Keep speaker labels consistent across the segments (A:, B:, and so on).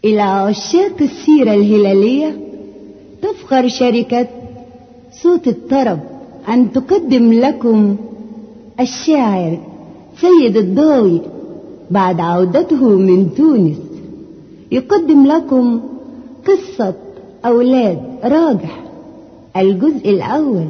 A: إلى عشاق السيرة الهلالية تفخر شركة صوت الطرب أن تقدم لكم الشاعر سيد الضاوي بعد عودته من تونس، يقدم لكم قصة أولاد راجح الجزء الأول.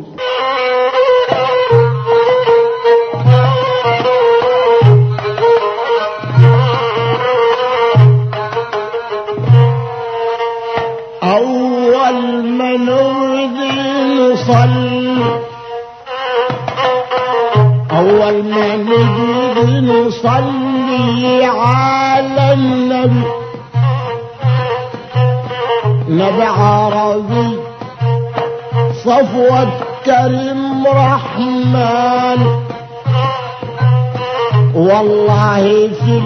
B: أول ما نرضي نصلي، أول ما نرضي نصلي على النبي، نبي عربي صفوة كريم رحمن، والله في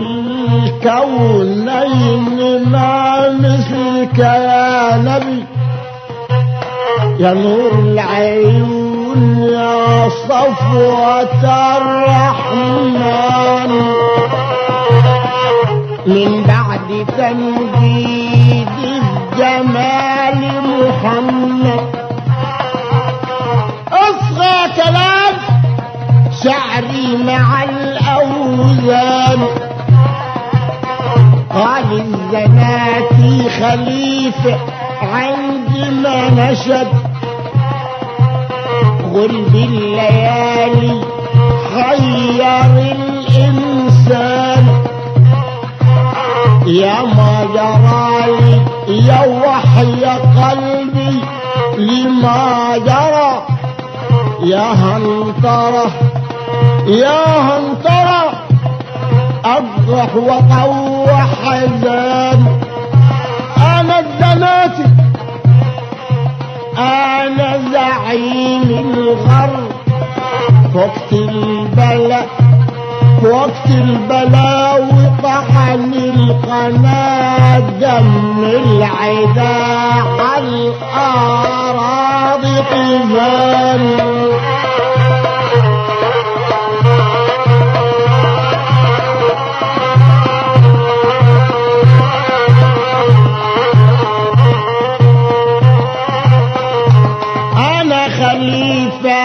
B: الكونين ما مثلك يا نبي، يا نور العيون يا صفوة الرحمن، من بعد تمجيد الجمال محمد، اصغى كلام شعري مع الأوزان، قال الزناتي خليفة عندما نشد، غلب الليالي خير الإنسان، يا ما جرالي يا وحي قلبي لما جرى، يا هنطرة يا هنطرة أضح وطوح حزان، أنا الزناتي أنا زعيم الغرب، وقت البلاء وقت البلاء وطحن القناة دم العدا على الأراضي طيفان، أنا خليفة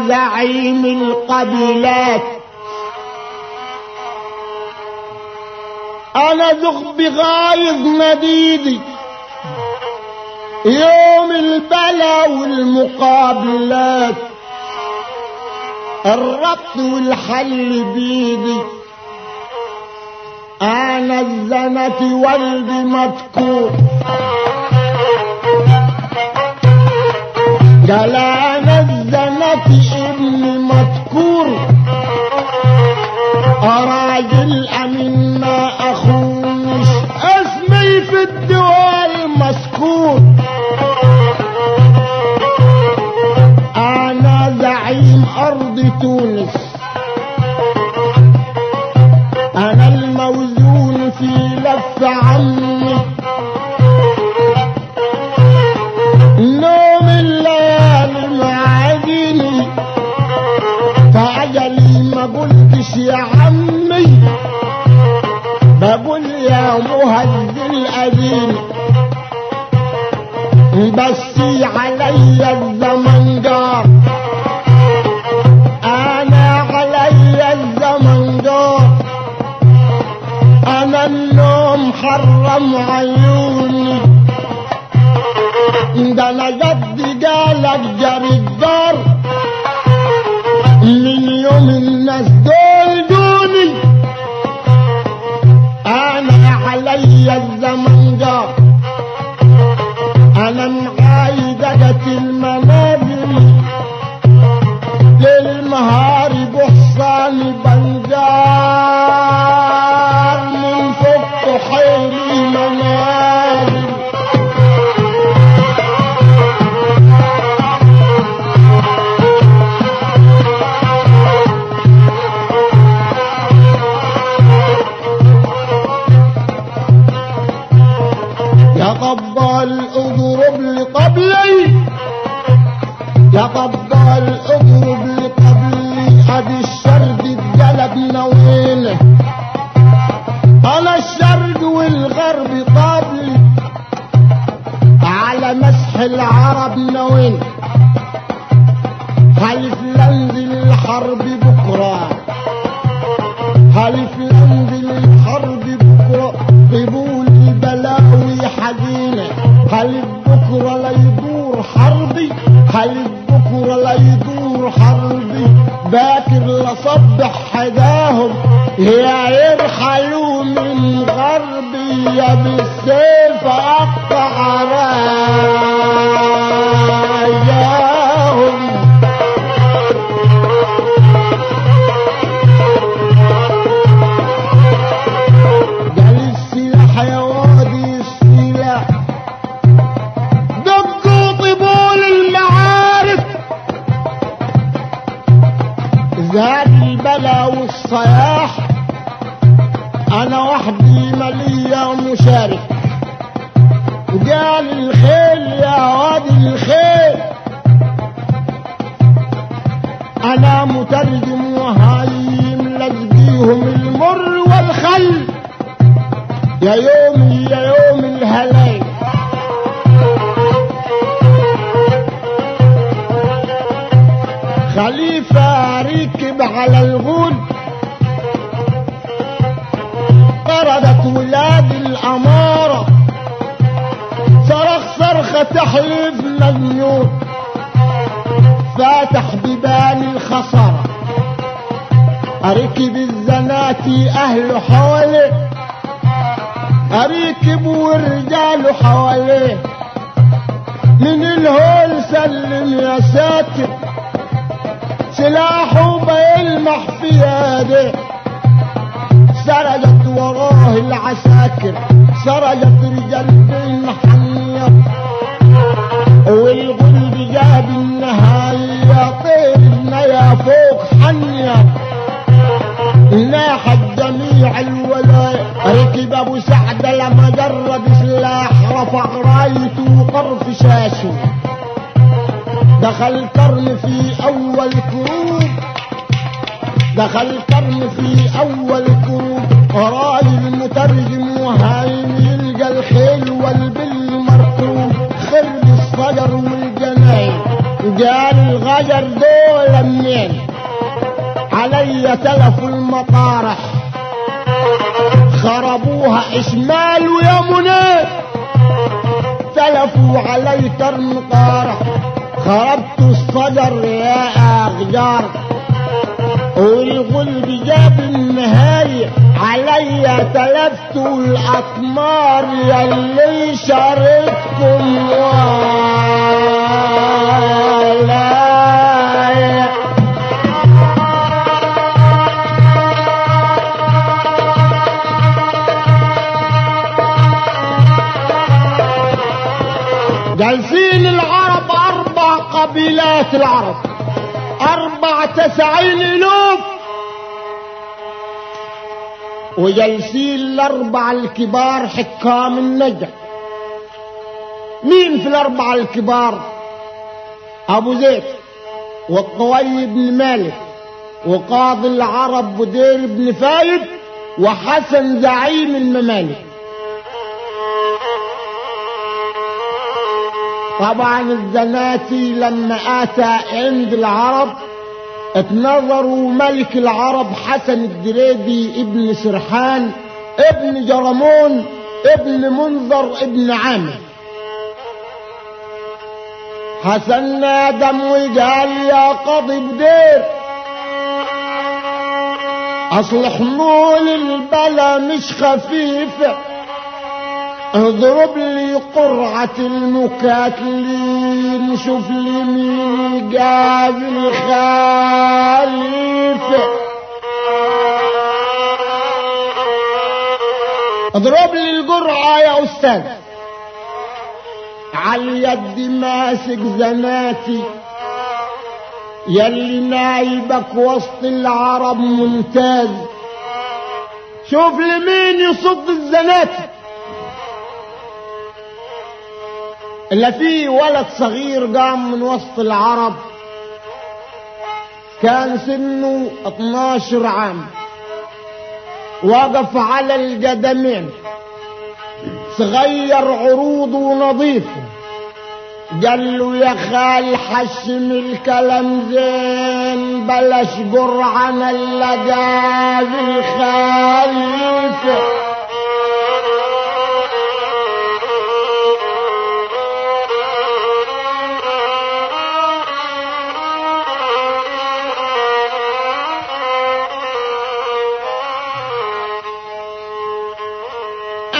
B: زعيم القبيلات، أنا ذغ بغايظ مديدي يوم البلا والمقابلات، الربط والحل بيدي، أنا الزنة والدي مذكور، قال أنا الزنة ابني مذكور، راجل أمين ما أخوش اسمي في الدول مذكور، أنا زعيم أرض تونس، أنا الموزون في لف عمي، نوم الليالي معاديني، فأجلي ما قلتش يا عمي، بقول يا مهز الأدين، بس علي الزمن جار، أنا علي الزمن جار، أنا النوم حرم عيوني، ده أنا جدي قالك جري الدار، من يوم الناس دول دوني، أنا علي الزمن جار، أنا معاي دقة المنام، حلف لانزل الحرب بكرة، حلف لانزل الحرب بكرة، طيبوا لي بلاوي حزينة، حلف بكرة لا يدور حربي، حلف بكرة لا يدور حربي، باكر لصبح حداهم يا يرحلوا من غربي، يا بالسيف اقطع راياهم. قال السلاح يا وادي السلاح، دقوا طبول المعارك، زاد البلا والصياح، انا وحدي مليا مشارك. وقال الخيل يا وادي الخيل، انا مترجم وهايم لازقيهم المر والخل، يا يومي يا يوم الهلاك. خليفة ركب على الغول، طردت ولاد الأمارة، صرخ صرخة تحلف مجنون، فاتح ببان الخسارة. أركب الزناتي أهله حواليه، أركب ورجاله حواليه، من الهول سلم يا ساتر، سلاحه بيلمح في يده. سرجت وراه العساكر، سرجت رجال بين حنية، والغلب جاب النهاية، طيرنا يا فوق حنية، ناحت جميع الولاية. ركب ابو سعد لما جرب سلاح، رفع رايته وطرف شاشه، دخل قرن في اول كروب، دخل قرن في اول كروب. راي المترجم وهايم يلقى الخيل والبل مركوب، خرب الصجر والجناين. قال الغجر دول منين؟ علي تلفوا المطارح، خربوها شمال ويمنى، تلفوا علي ترن طارح. خربت الصجر يا أغجار، والغلب جاب النهاية، علي تلفت الأطمار، يلي شارككم ولاية. جالسين العرب 4 قبيلات العرب، 94 ألوف، وجالسين ال4 الكبار حكام النجع. مين في ال4 الكبار؟ ابو زيد، والطوي بن مالك، وقاضي العرب بدير بن فايد، وحسن زعيم الممالك. طبعا الزناتي لما اتى عند العرب اتنظروا ملك العرب حسن الدريدي ابن سرحان ابن جرمون ابن منذر ابن عامر. حسن نادم وقال يا قاضي بدير، اصل حمول البلا مش خفيفة، اضرب لي قرعة المكاتلين، شوف لي مين جاب الخليفة. اضرب لي القرعة يا استاذ. على يد ماسك زناتي، يلي نايبك وسط العرب ممتاز، شوف لمين يصد الزناتي. إلا في ولد صغير قام من وسط العرب، كان سنه 12 عام، وقف على القدمين، صغير عروضه نظيفه، قال له يا خال حسن الكلام زين بلاش قرعن اللقاب الخليفة.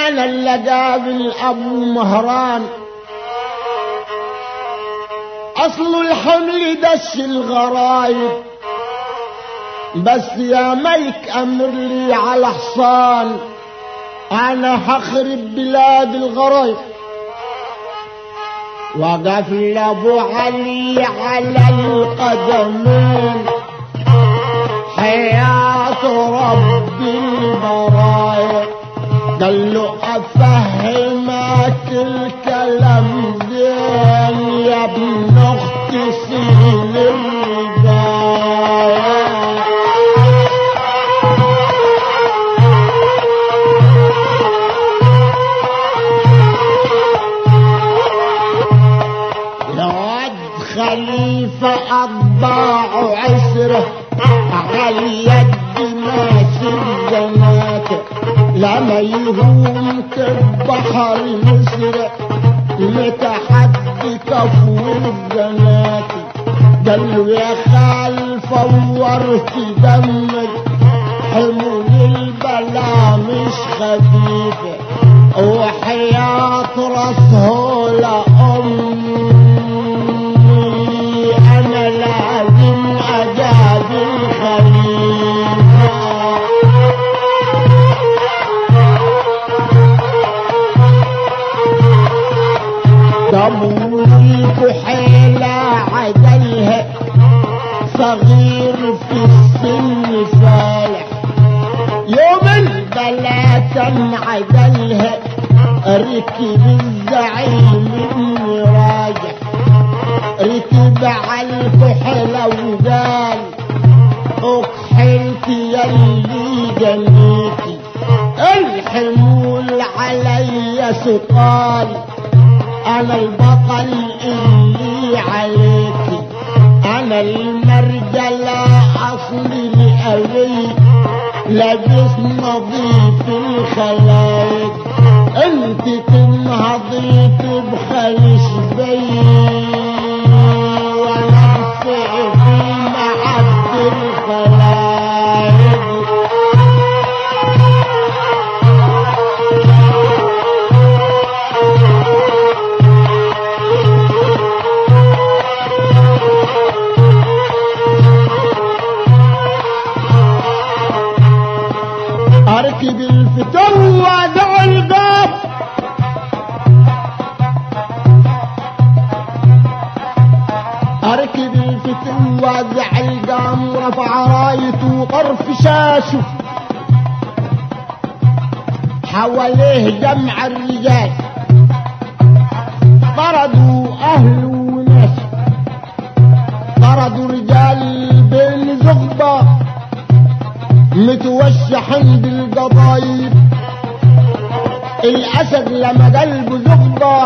B: انا اللقاب الابو مهران اصل الحمل دش الغرايب بس يا ملك امر لي على حصان انا هخرب بلاد الغرايب. وقف لابو علي على القدمين حياة رب البرايا قال له افهمك الكلام زين يا ابن اختي سيل الرجايا. يا واد خليفة اطباع عسره على يد ماشي الزناته لما يهوم كالبحر مسرع متحدي كفو الزنات. قال له يا خال فورت دمك حمول البلا مش خفيفة وحياة راسه لأمي أنا لازم أجاب الخليفة. ضموك حيلة عدلها صغير في السن فالح يوم البلاة عدلها ركب الزعيم ابن راجع ركب على الكحلة وقال اكحلت يلي جنيتي الحمول علي سقال انا البطل اللي عليكي انا المرجلة اصلي لأبي لابس نظيف الخلايق انت تنهضيت بخلش بي وانا في معبد الخلايق. اركب الفتوة دع الباب اركب الفتوة دع القام ورفع رايته وطرف شاشه حواليه جمع الرجال طردوا اهله وناسه طردوا رجال بين زغبة متوشحين بالقضايب. الاسد لما قلبه زغبة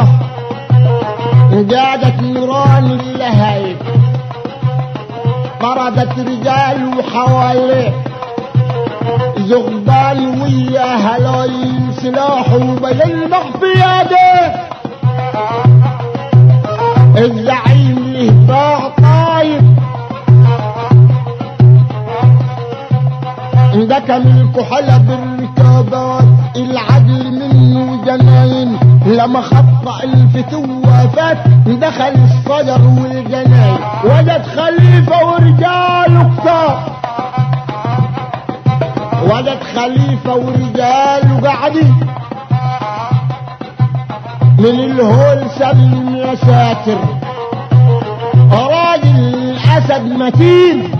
B: قادت نيران اللهايب طردت رجال وحواليه زغبان ويا هلايل سلاحه وبيلمح في يده الزعيم له باع طايب اندكم الكحلة بالركابات العدل منه جناين لما خطأ الفتوة فات دخل الصدر والجناين وجد خليفة ورجاله كتار وجد خليفة ورجاله قاعدين من الهول سلم يا ساتر راجل الاسد متين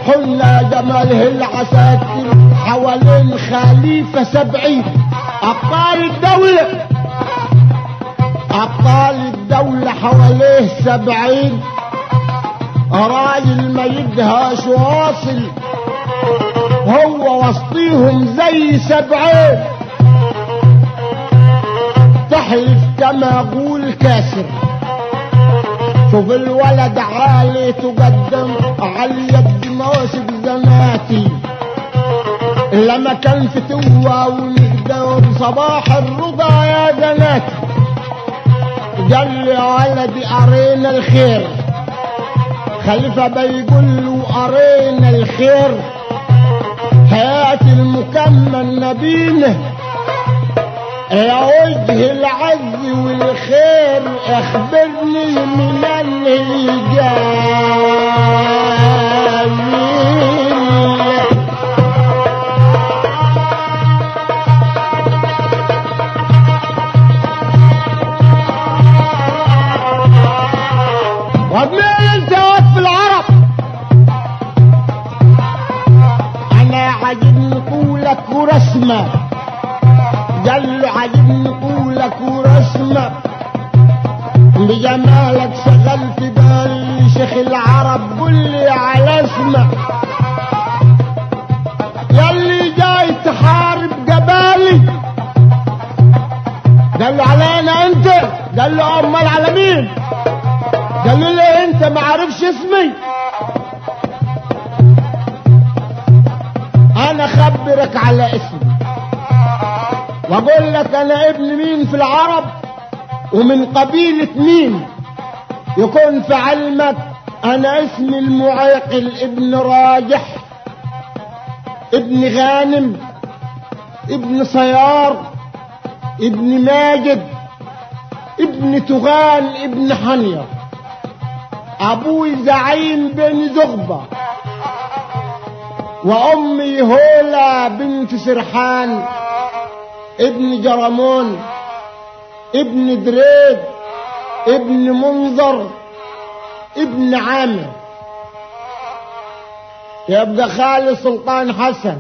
B: حلى جماله العساكر حوالين خليفة 70 ابطال الدولة حواليه 70 راجل ما يدهاش واصل هو وسطيهم زي 70 تحلف كمغول كاسر. شوف الولد عالي تقدم على يد ماسك زناتي، لما كان فتوى ونقدم صباح الرضا يا زناتي. قال لي يا ولدي قرينا الخير، خليفة بيقول له قرينا الخير، حياة المكمل نبينا يا وجه العز والخير، اخبرني من اللي جميل. وابني انت وقف العرب، انا عاجبني قولك ورسمه. قال له عاجبني قولك ورسمه، بجمالك شغلت بالي شيخ العرب، قل لي على اسمه. ياللي جاي تحارب جبالي. قال له علينا انت؟ قال له امال على مين؟ قال له ليه انت ما عارفش اسمي؟ انا خبرك على اسمي واقول لك انا ابن مين في العرب ومن قبيلة مين. يكون في علمك انا اسمي المعيقل ابن راجح ابن غانم ابن صيار ابن ماجد ابن تغان ابن حنير. ابوي زعيم بن زغبة وامي هولة بنت سرحان ابن جرمون ابن دريد ابن منظر ابن عامر. يبقى خالي سلطان حسن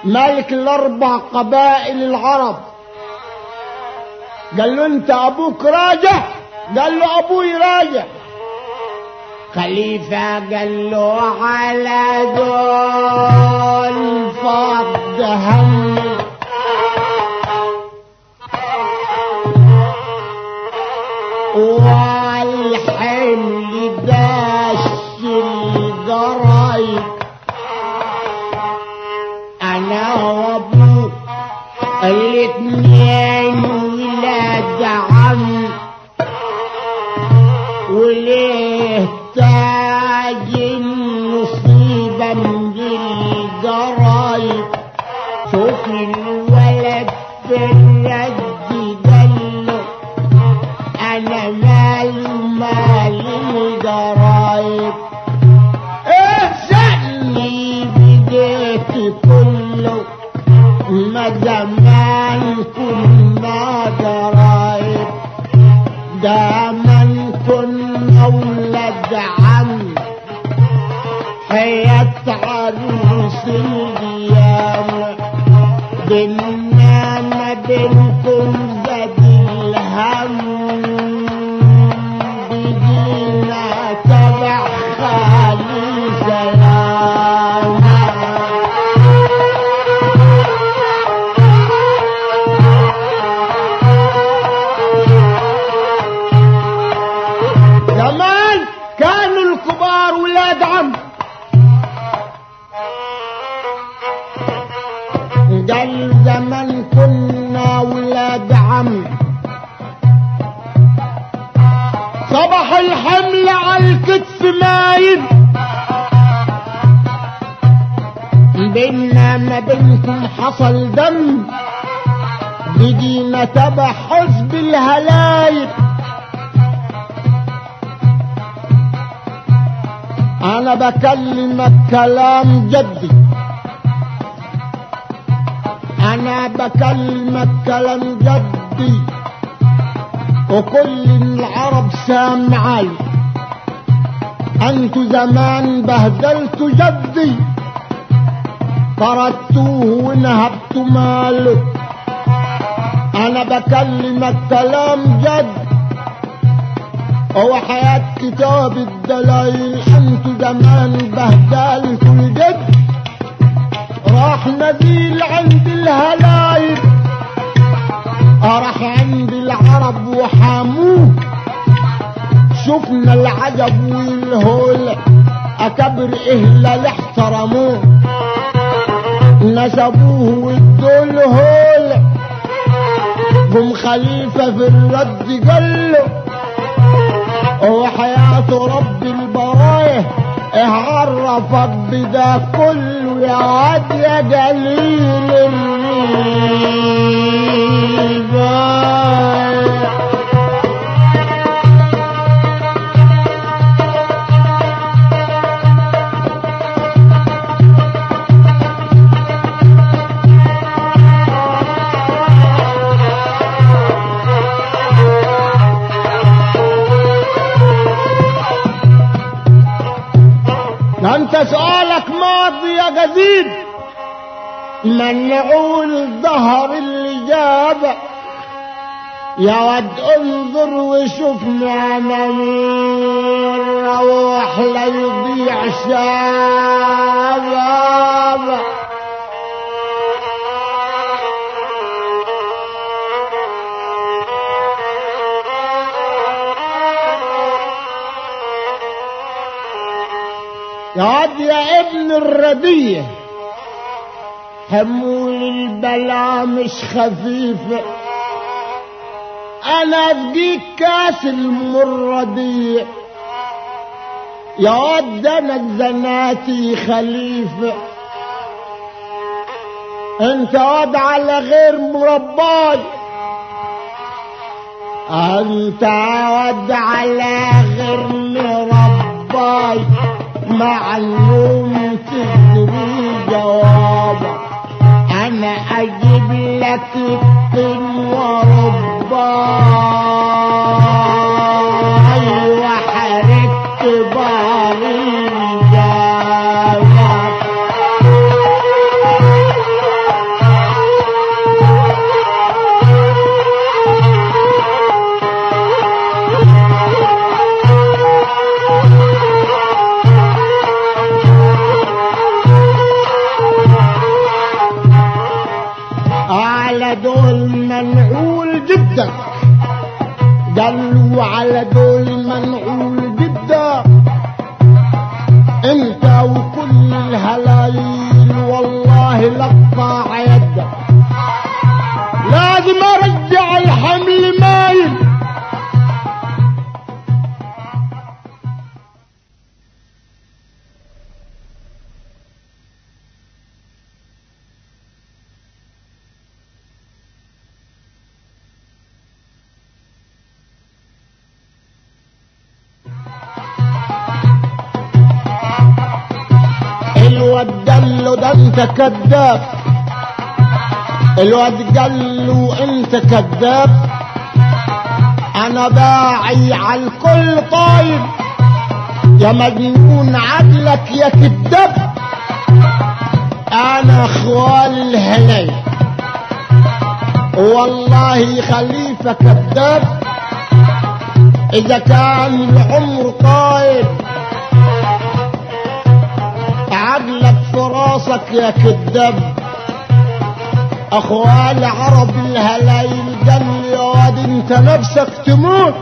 B: ملك الاربع قبائل العرب. قال له انت ابوك راجع؟ قال له ابوي راجع. خليفة قال له على دول فض همي والحمل داش الجرايد. انا وابوك الاتنين ولاد عم، وليه تاج نصيبا بالجرايد. شوف الولد في الرد قاله انا مال الجرايد. ايه شأني بديتي كله ما زمان كنا جرايد. دايما كنا ولاد عم، حياة عروس القيامة بينا ما بينكم زاد الهم. بيجينا تبع خالي سلام. زمان كانوا الكبار ولاد عم. قال زمان كنا ولاد عم، صبح الحمل على الكتف مايل. بينا ما بينكم حصل دم، بيجينا تبع حزب الهلايل. انا بكلمك كلام جدي، انا بكلمك كلام جدي، وكل العرب سامعاي. انتو زمان بهدلتوا جدي، طردتوه ونهبتوا ماله. انا بكلمك كلام جد وحياة كتاب الدلائل. انتو زمان بهدلتوا الجد، راح نزيل عند الهلايل، راح عند الهول اكبر اهلا اللي احترموه نسبوه وادوا الهول قم خليفة في الرد قاله وحياة رب البرايا عرفك بدا كله يا واد يا جليل الرجال. انت سؤالك ماضي يا جديد منعول ظهر الإجابة يا ود انظر وشوفنا انا مين روح لا يضيع شباب. يا واد يا ابن الردية حمول البلا مش خفيفة انا اديك كاس المردية يا واد انا زناتي خليفة انت واد على غير مرباي انت واد على غير مرباي معلوم تدري جوابك انا اجيب لك الطين ورباي وحركت باري جوابك. دول منعول جدا قالوا على دول منعول جدا انت وكل الهلايل والله لقطع يدك لازم ارجع الحمل مايل. الواد قال له ده انت كذاب الواد قال له انت كذاب انا باعي على الكل طايب يا مجنون عقلك يا كذاب انا اخوال الهلال والله خليفة كذاب اذا كان العمر طايب عقلك في راسك يا كذاب اخوال عرب الهلايل قال يا واد انت نفسك تموت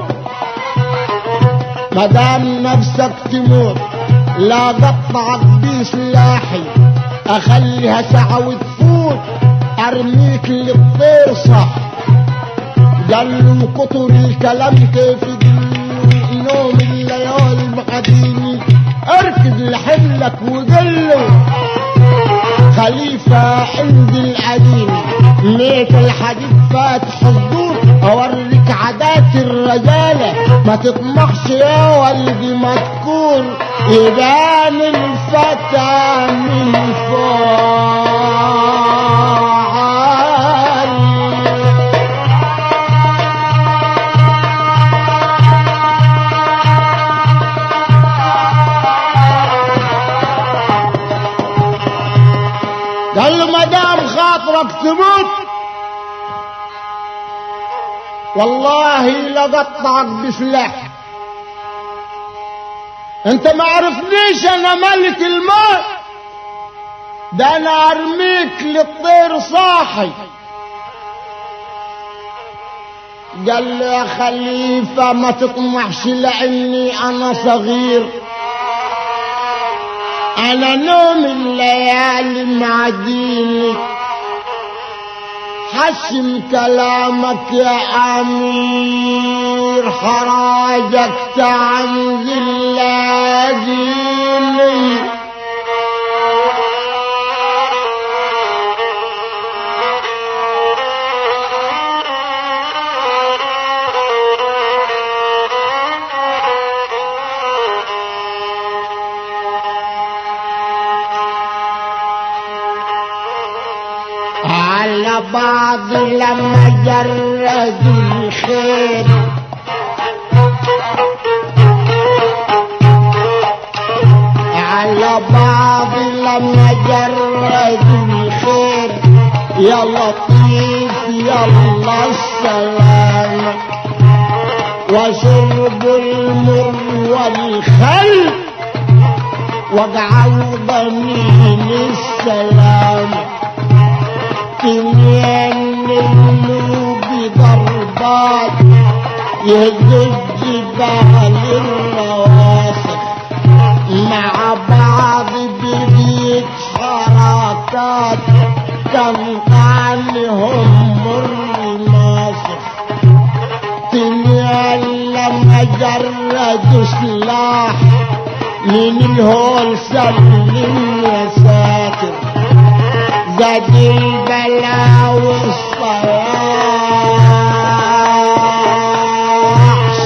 B: مدام نفسك تموت لا قطعك بسلاحي اخليها ساعة وتفوت ارميك للطير صح. قال له كتر الكلام كيف نوم الليالي مقديني اركض لحملك وقل له خليفة عند القديم ليك الحديد فاتح الدور اوريك عادات الرجالة ما تطمحش يا ولدي ما تكون يبان الفتى من فعال. قال له مدام خاطرك تموت والله لقطعك بسلاح انت ما عرفنيش انا ملك الموت ده انا ارميك للطير صاحي. قال له يا خليفة ما تطمحش لاني انا صغير انا نوم الليالي معديني حسم كلامك يا امير حراجك تعنزل لاجيني على بعض لما جردوا الخير على بعض لما جردوا الخير يا لطيف يلا السلام وشرب المر والخل وقعوا ضمين السلام تنين القلوب ضربات يهز الجبال الرواسخ مع بعض بقيت حركات تنقعنهم مر ماسخ تنين لما جردوا سلاح من الهول سلم يا ساتر زاد البلاء والصياح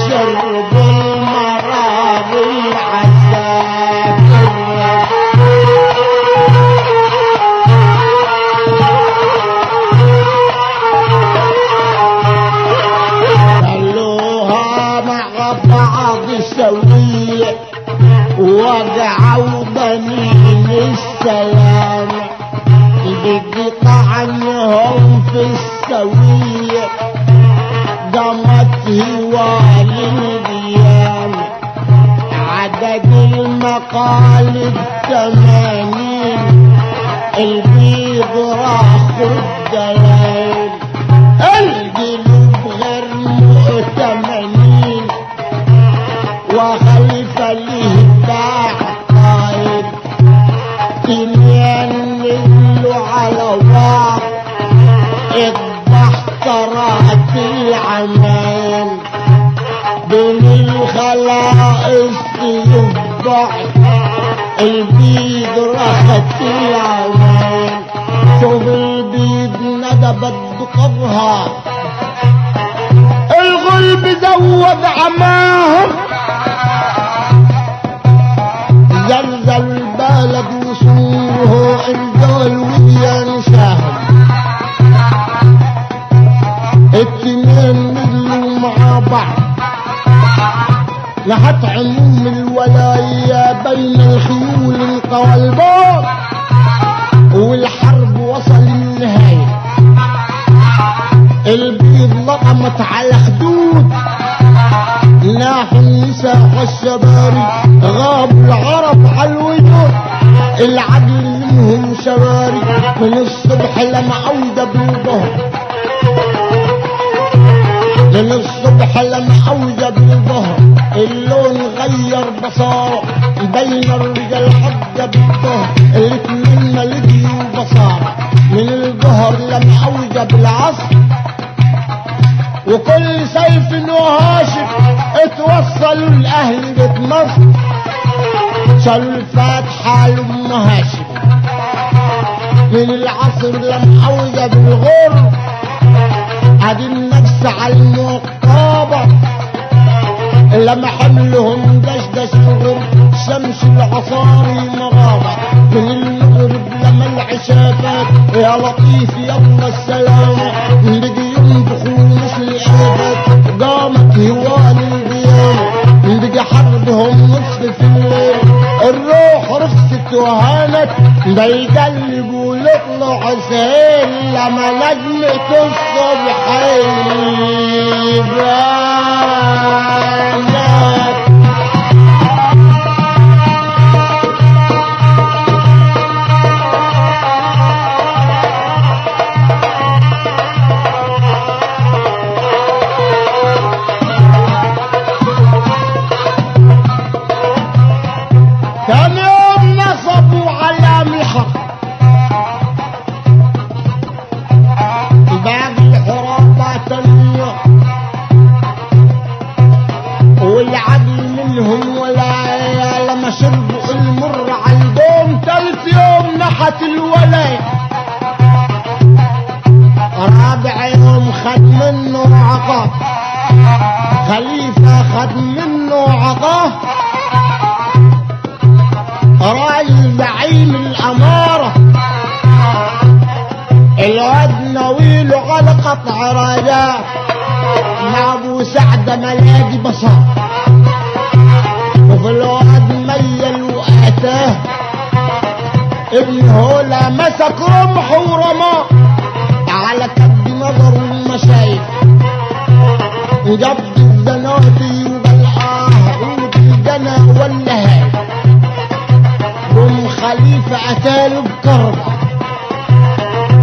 B: شرب المرار العساكر خلوها مع بعض سوية وقعوا ضمين السلام بقطع عنهم في السوية قامت هوال الديانة عدد المقالب 80 البيض راح الدلال القلوب غير مؤتمنين وخلف الهداع طاير تنين على بعض الضحكرات العمال بين الخلائق يفضح البيض رخت العمال شوف البيض ندبت بقبها الغلب زود عماهم زلزل البلد وصوره الجول وينشاهم التنين نزلوا مع بعض لحت عموم الولاية بين الخيول القوى البعض والحرب وصل النهاية البيض لطمت على خدود ناحوا النساء والشباري غابوا العرب على الوجود العدل منهم شواري من الصبح لما عودة بالظهر من الصبح لما عودة بالظهر اللون غير بصاره بين الرجال حتى بالظهر الاتنين ملقيوا بصاره من الظهر لما عودة بالعصر وكل سيف وهاشم اتوصلوا لأهل بيت مصر شالوا الفاتحة لأم هاشم من العصر لما عوزة بالغر عاد النفس على المقابة لما حملهم دشدش الغر شمس العصاري مغابة من المغرب لما العشافات يا لطيف يلا السلامة بقي ينبخوا مثل آفات قامت هوال القيامة بقي حربهم نصف في الليل الروح رخصت وهانت بيقلبوا لطلع سهيل لما نجمة الصبح بانت كان يوم نصب المر عندهم تالت يوم نحت الولاية، رابع يوم خد منه عقاه، خليفة خد منه عقاه، راجل زعيم الأمارة الواد نويل على قطع رجاء مع ابو سعد ملاقي بصار، وفي الواد ميل واتاه ابن هولا مسك رمح ورماه على كد نظر المشايخ، وجاب الزناتي وقال عود الجنى ولا هاي، قوم خليفة اتاله بكربة،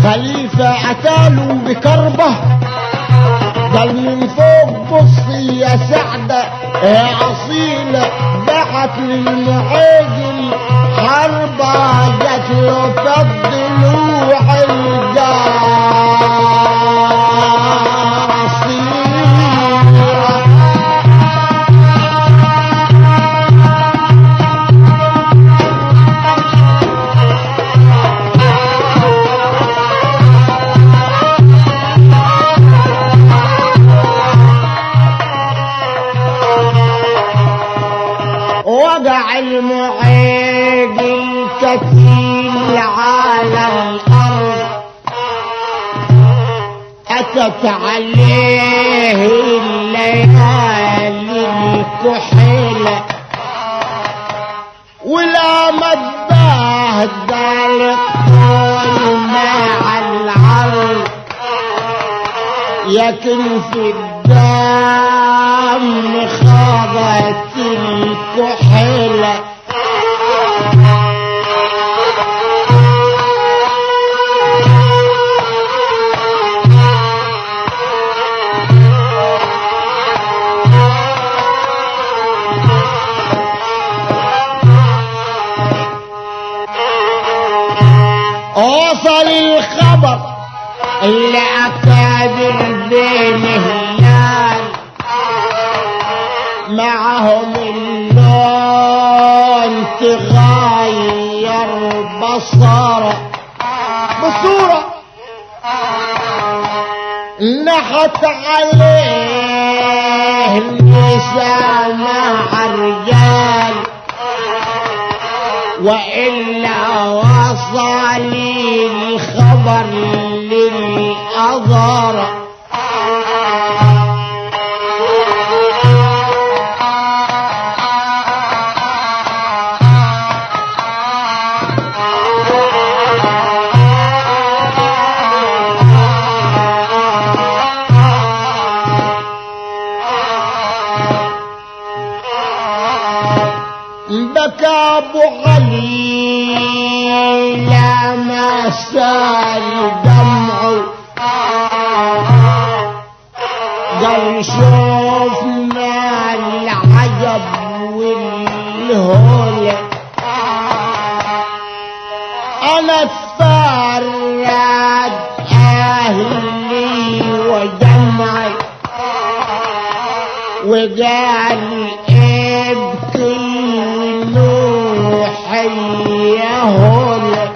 B: خليفة اتاله بكربة، قال من فوق بصي يا سعدة يا أصيلة، بعت للمعاجل حربة جات له في الضلوع الجاصيرة. وقع المعاجل كتيل على الأرض، أتت عليه الليالي الكحيلة، ولا متبهدل الطول مع العرض، يكن في الدم خاضت الكحيلة، وصل الخبر اللي أكابر بين هلال، معهم اللون تغير بصورة نحت عليه النساء مع الرجال، وإلا وصل الخبر للأضرار، بكى ابو علي لما سال دمعه، قال شوفنا العجب والهول، انا اتفرد اهلي وجمعي، وقال ابكي يا هولا،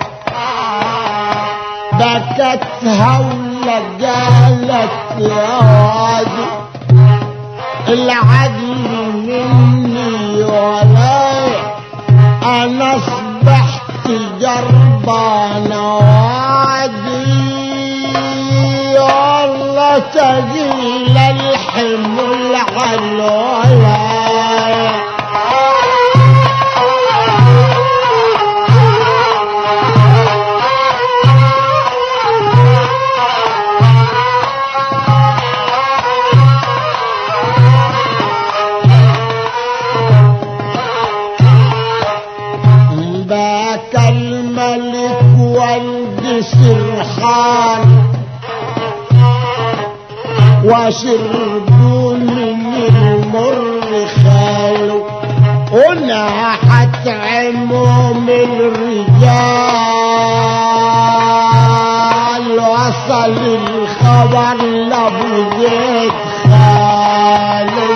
B: بكت هولة قالت يا وادي العدل مني ولا، انا اصبحت جربان وادي، والله تقيل الحمل على الولاية. الملك والد سرحان وشربوا من المر خالو، وناحت عموم الرجال، وصل الخبر لابو زيد خالو،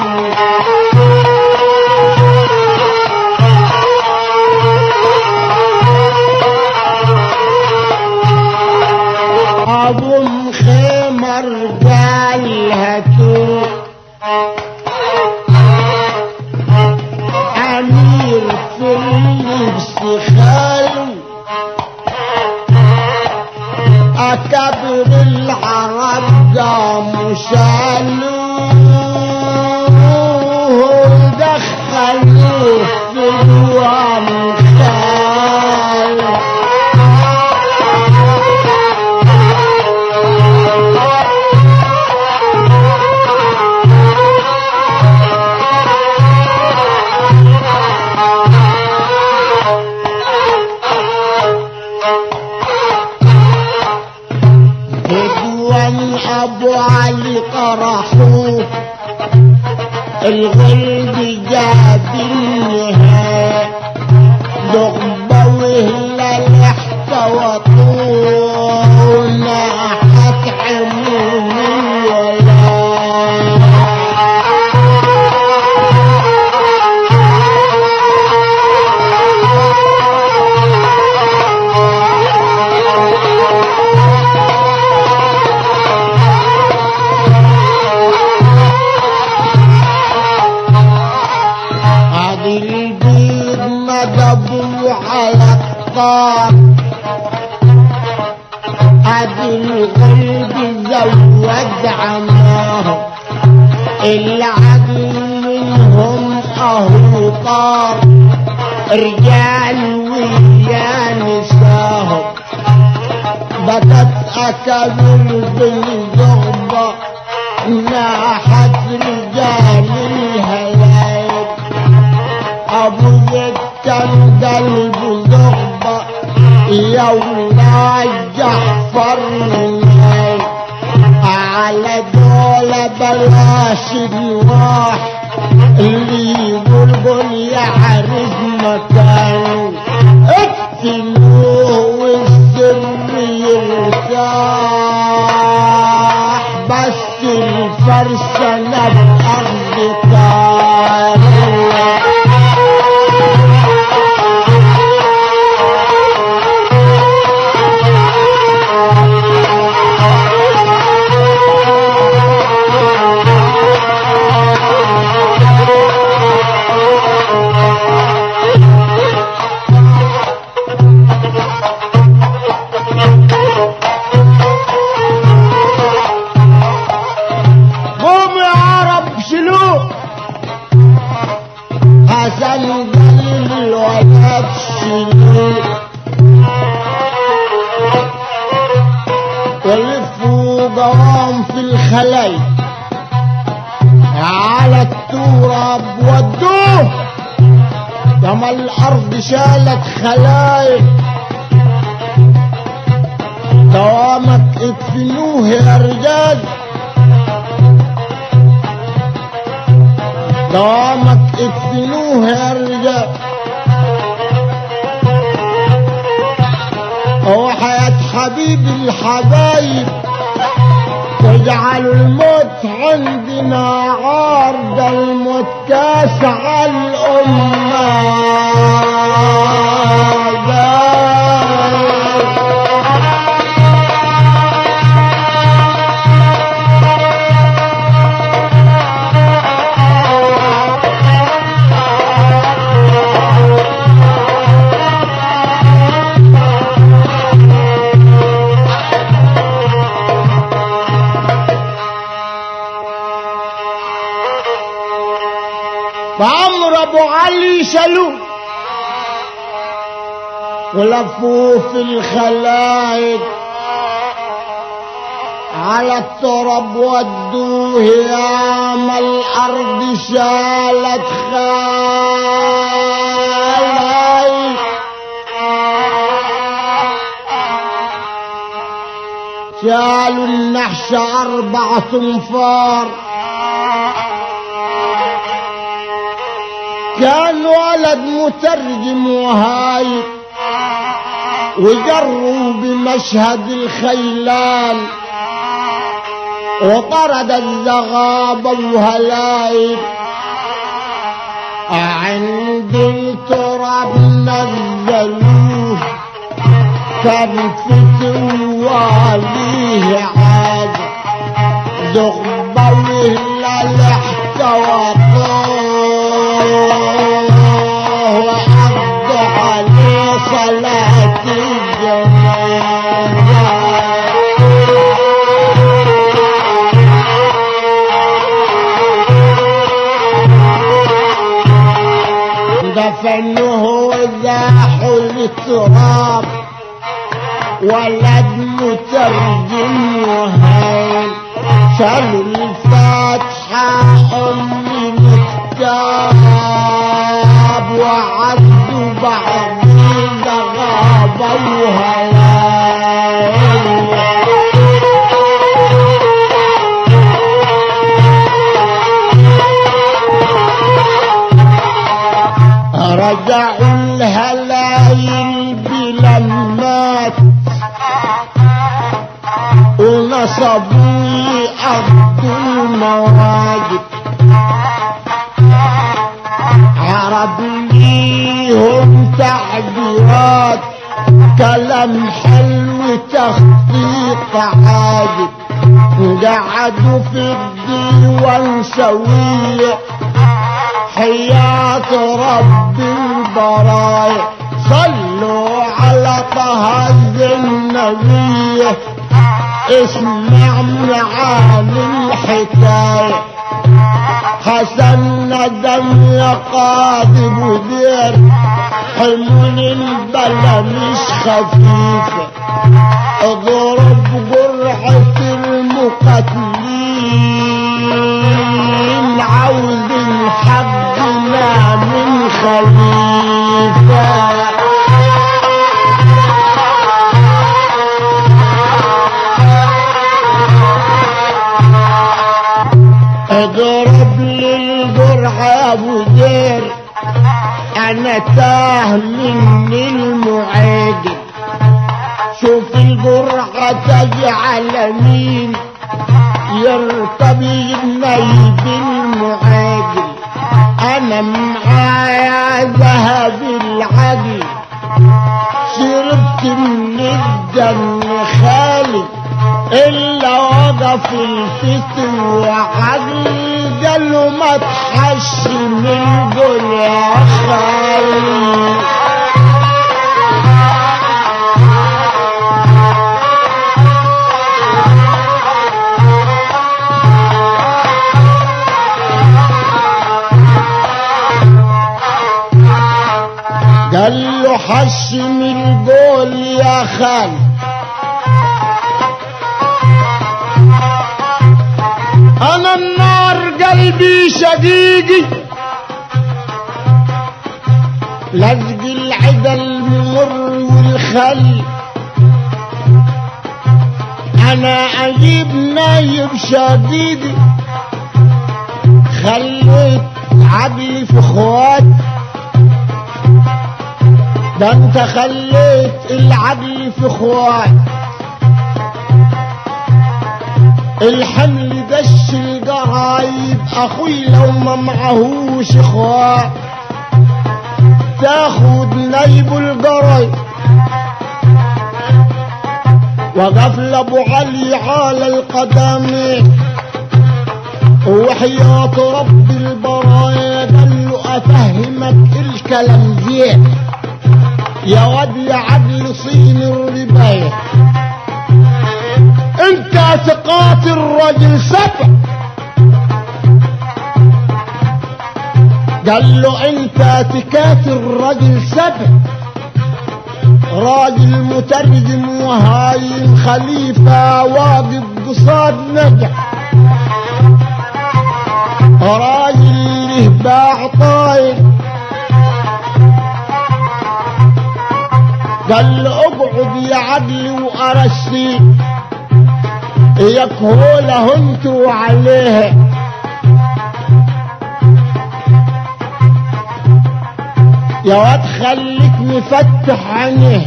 B: شالوه دخلوه في دوام خال ابو علي طرحوه الغلب جاب النهاية ضغبة وهلال احتوطونا حتعموني ولا على الطار ادي الغلب زود عماه العدل منهم اهو طار رجال ويا نساهم بدت اكبر بالزغبة ناحت رجال الهلاك ابو زيد كان قلب زغبة يا ولاد جعفر مني على دولة بلاش الواح اللي يقول يعرف مكانه اقتلوه والسر يرتاح بس الفرسانة بأرض طارق حسن قلب الولد شلوه ولفوا قوام في الخلايا على التراب ودوه كما الارض شالت خلايا دوامك ادفنوه يا رجال دوامك ادفنوه يا رجال هو حياة حبيب الحبايب واجعلوا الموت عندنا عار ده الموت كاس على الأمة فعمر ابو علي شالوه ولفوه في الخلايق على التراب ودوه ياما الارض شالت خلايق شالوا النحش 4 انفار كان ولد مترجم وهايب وجروا بمشهد الخيلان وطرد الزغابة وهلايب عند التراب نزلوه كان فتواليه عاد زغبة وهلال احتوطوه وأبدوا عليه صلاة الجنازة التراب ولد مترجم وهين شالوا الفاتحة أمي الكتاب وعدوا بعدين غابة وهلاين رجعوا الهلايل بلمات ونصبوا يقضوا المواجب عرب ليهم تعبيرات كلام حلو تخطيط عاجب قعدوا في الديوان سوية حياة رب البرايا صلوا على طه النبي اسمع معاني الحكاية حسن ندم يا قاضي مدير حمول البلا مش خفيفة اضرب جرعة المقاتلين عاوز حقنا من خليفة اضرب للجرح يا ابو دير انا تاه مني المعاجل شوف الجرحة تجعل مين يرتبي النيب المعاجل انا معايا ذهب العدل شربت من الدم خالي الا وقف الفتن وعدل قالوا ما تحش من دول يا خالي قال له حشم القول يا خال انا النار قلبي شقيقي لزق العدا المر والخل انا اجيب نايب شقيقي خليت عقلي في اخوات ده انت خليت العقل في اخوات الحمل دش القرايب اخوي لو ما معهوش اخوات تاخد نايب القرايب وقف لابو علي على القدم وحياة رب البرايا قال له افهمك الكلام زين يا واد يا عدل صين الرباية انت تقاتل رجل سبع قال له انت تقاتل رجل سبع راجل مترجم وهايم خليفة واقف قصاد نجح راجل له باع طاير قال له اقعد يا عدل وارسي يكهوله انتوا عليها يا واد خليك مفتح عينيه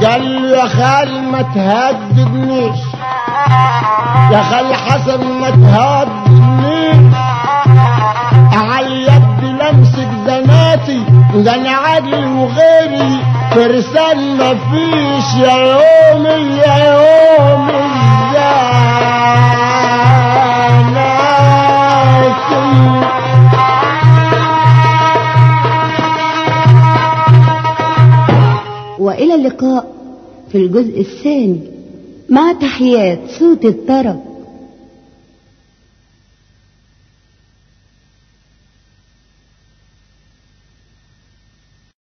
B: قال له يا خال ما تهددنيش يا خال حسن ما تهددنيش على اليد لمسك زناتي ده انا عدل وغيري فرسان مفيش يا يومي يا يومي الزناتي
A: وإلى اللقاء في الجزء الثاني مع تحيات صوت الطرب